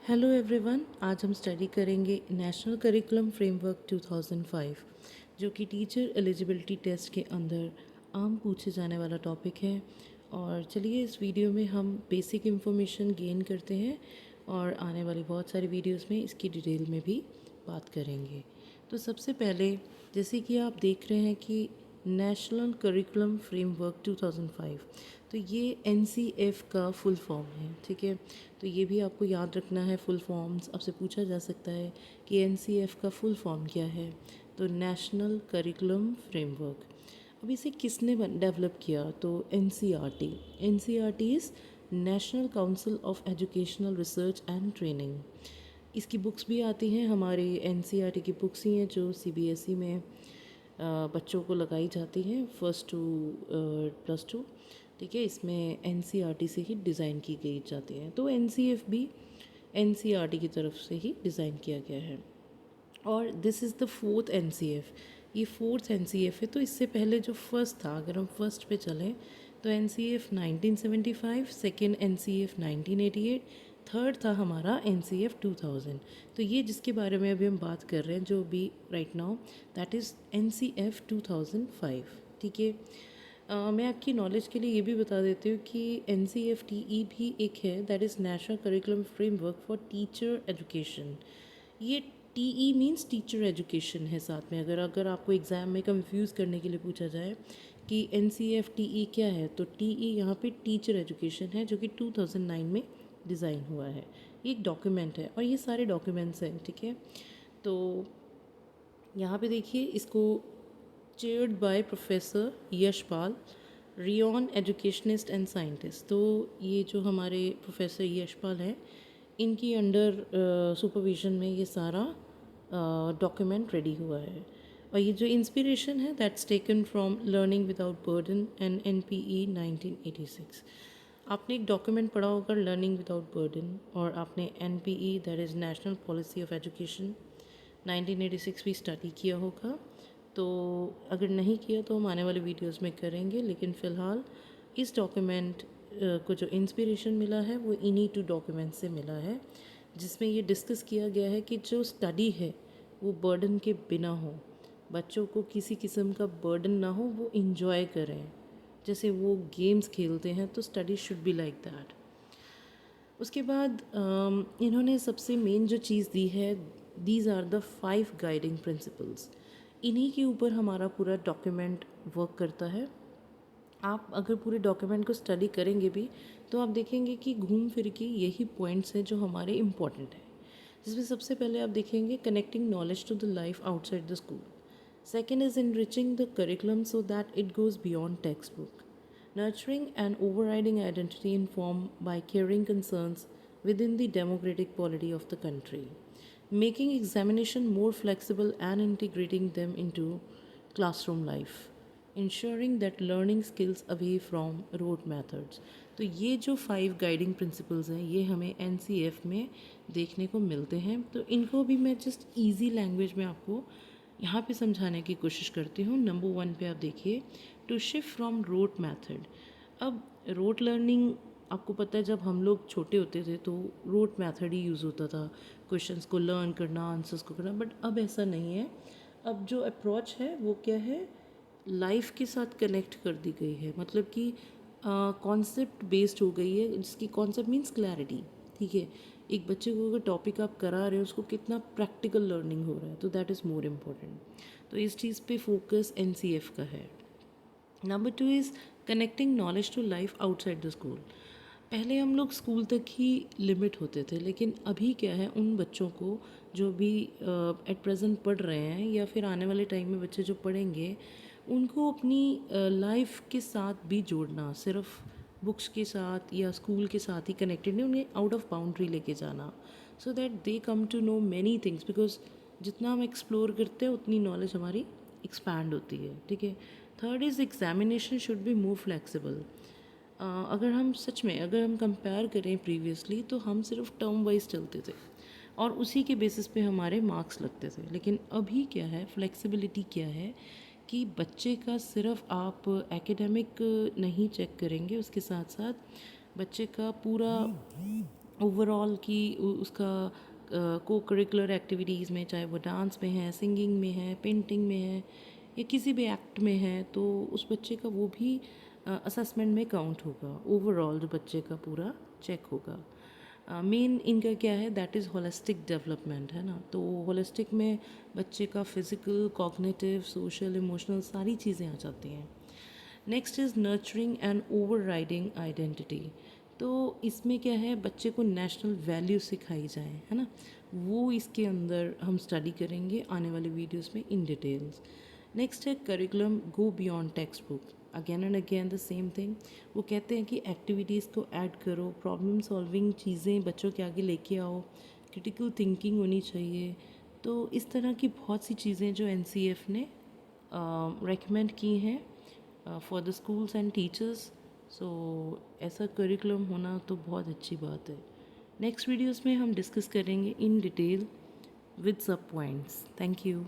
Hello everyone, आज हम study करेंगे नेशनल करिकुलम फ्रेमवर्क 2005 जो कि टीचर एलिजिबिलिटी टेस्ट के अंदर आम पूछे जाने वाला टॉपिक है। और चलिए इस वीडियो में हम बेसिक इन्फॉर्मेशन गेन करते हैं और आने वाली बहुत सारी वीडियोस में इसकी डिटेल में भी बात करेंगे। तो सबसे पहले जैसे कि आप देख रहे हैं कि नेशनल करिकुलम फ्रेमवर्क 2005, तो ये NCF का फुल फॉर्म है। ठीक है, तो ये भी आपको याद रखना है। फुल फॉर्म्स आपसे पूछा जा सकता है कि NCF का फुल फॉर्म क्या है। तो नेशनल करिकुलम फ्रेमवर्क। अब इसे किसने डेवलप किया? तो NCERT। NCERT is national council of educational research and training. इसकी बुक्स भी आती हैं, हमारे NCERT की बुक्स ही हैं जो CBSE में बच्चों को लगाई जाती हैं, फर्स्ट टू +2। ठीक है, इसमें NCERT से ही डिज़ाइन की गई जाती हैं। तो NCF भी NCERT की तरफ से ही डिज़ाइन किया गया है। और this is the fourth NCF। ये फोर्थ NCF है। तो इससे पहले जो फर्स्ट था, अगर हम फर्स्ट पे चलें तो NCF 1975, सेकेंड NCF 1988, थर्ड था हमारा NCF 2000। तो ये जिसके बारे में अभी हम बात कर रहे हैं जो भी right now, that is NCF 2005। ठीक है, मैं आपकी नॉलेज के लिए ये भी बता देती हूँ कि NCFTE भी एक है, that is national curriculum framework for teacher education. ये TE मीन्स टीचर एजुकेशन है साथ में। अगर आपको एग्ज़ाम में कंफ्यूज करने के लिए पूछा जाए कि NCFTE क्या है, तो TE यहाँ पे टीचर एजुकेशन है जो कि 2009 में डिज़ाइन हुआ है। ये एक डॉक्यूमेंट है और ये सारे डॉक्यूमेंट्स हैं। ठीक है, तो यहाँ पे देखिए, इसको chaired by professor Yashpal, rayon educationist and scientist. तो ये जो हमारे प्रोफेसर यशपाल हैं, इनकी अंडर सुपरविज़न में ये सारा डॉक्यूमेंट रेडी हुआ है। और ये जो इंस्पिरेशन है, that's taken from learning without burden and NPE 1986। आपने एक डॉक्यूमेंट पढ़ा होगा, लर्निंग विदाउट बर्डन, और आपने NPE, that is national policy of education 1986 भी स्टडी किया होगा। तो अगर नहीं किया तो हम आने वाले वीडियोस में करेंगे, लेकिन फ़िलहाल इस डॉक्यूमेंट को जो इंस्पिरेशन मिला है वो इन्हीं 2 डॉक्यूमेंट से मिला है, जिसमें ये डिस्कस किया गया है कि जो स्टडी है वो बर्डन के बिना हो, बच्चों को किसी किस्म का बर्डन ना हो, वो इंजॉय करें। जैसे वो गेम्स खेलते हैं तो study should be like that. उसके बाद इन्होंने सबसे मेन जो चीज़ दी है, these are the 5 guiding principles. इन्हीं के ऊपर हमारा पूरा डॉक्यूमेंट वर्क करता है। आप अगर पूरे डॉक्यूमेंट को स्टडी करेंगे भी तो आप देखेंगे कि घूम फिर के यही पॉइंट्स हैं जो हमारे इम्पॉर्टेंट हैं। जिसमें सबसे पहले आप देखेंगे connecting knowledge to the life outside the school. Second is enriching the curriculum so that it goes beyond textbook. Nurturing an overriding identity informed by caring concerns within the democratic polity of the country. Making examination more flexible and integrating them into classroom life. Ensuring that learning skills away from rote methods. तो ये जो 5 guiding principles हैं ये हमें NCF में देखने को मिलते हैं। तो इनको भी मैं जस्ट ईजी लैंग्वेज में आपको यहाँ पे समझाने की कोशिश करती हूँ। नंबर 1 पे आप देखिए, to shift from rote method. अब रोट लर्निंग, आपको पता है जब हम लोग छोटे होते थे तो रोट मेथड ही यूज़ होता था, क्वेश्चंस को लर्न करना, आंसर्स को करना। बट अब ऐसा नहीं है। अब जो अप्रोच है वो क्या है, लाइफ के साथ कनेक्ट कर दी गई है। मतलब कि कॉन्सेप्ट बेस्ड हो गई है, जिसकी कॉन्सेप्ट मीन्स क्लैरिटी। ठीक है, एक बच्चे को अगर टॉपिक आप करा रहे हो उसको कितना प्रैक्टिकल लर्निंग हो रहा है, तो दैट इज़ मोर इम्पोर्टेंट। तो इस चीज़ पे फोकस NCF का है। Number 2 is connecting knowledge to life outside the school. पहले हम लोग स्कूल तक ही लिमिट होते थे, लेकिन अभी क्या है, उन बच्चों को जो भी एट प्रेजेंट पढ़ रहे हैं या फिर आने वाले टाइम में बच्चे जो पढ़ेंगे, उनको अपनी लाइफ के साथ भी जोड़ना, सिर्फ बुक्स के साथ या स्कूल के साथ ही कनेक्टेड नहीं, उन्हें आउट ऑफ बाउंड्री लेके जाना, so that they come to know many things. Because जितना हम एक्सप्लोर करते हैं उतनी नॉलेज हमारी एक्सपैंड होती है। ठीक है, third is examination should be more flexible. अगर हम सच में अगर हम कंपेयर करें प्रीवियसली, तो हम सिर्फ टर्म वाइज चलते थे और उसी के बेसिस पे हमारे मार्क्स लगते थे। लेकिन अभी क्या है, फ्लेक्सिबिलिटी क्या है कि बच्चे का सिर्फ आप एकेडमिक नहीं चेक करेंगे, उसके साथ साथ बच्चे का पूरा ओवरऑल कि उसका को करिकुलर एक्टिविटीज़ में, चाहे वो डांस में है, सिंगिंग में है, पेंटिंग में है या किसी भी एक्ट में है, तो उस बच्चे का वो भी असेसमेंट में काउंट होगा। ओवरऑल जो बच्चे का पूरा चेक होगा। मेन इनका क्या है, दैट इज़ होलिस्टिक डेवलपमेंट, है ना। तो होलिस्टिक में बच्चे का फिज़िकल, कॉग्निटिव, सोशल, इमोशनल सारी चीज़ें आ जाती हैं। Next is nurturing and over riding identity. तो इसमें क्या है, बच्चे को नेशनल वैल्यू सिखाई जाए, है ना। वो इसके अंदर हम स्टडी करेंगे आने वाले वीडियोस में इन डिटेल्स। नेक्स्ट है curriculum go beyond text book. Again and again the same thing. वो कहते हैं कि एक्टिविटीज़ को ऐड करो, प्रॉब्लम सॉल्विंग चीज़ें बच्चों के आगे लेके आओ, क्रिटिकल थिंकिंग होनी चाहिए। तो इस तरह की बहुत सी चीज़ें जो एनसीएफ ने रेकमेंड की हैं for the schools and teachers. So ऐसा करिकुलम होना तो बहुत अच्छी बात है। नेक्स्ट वीडियोस में हम डिस्कस करेंगे इन डिटेल विद सब पॉइंट्स। Thank you.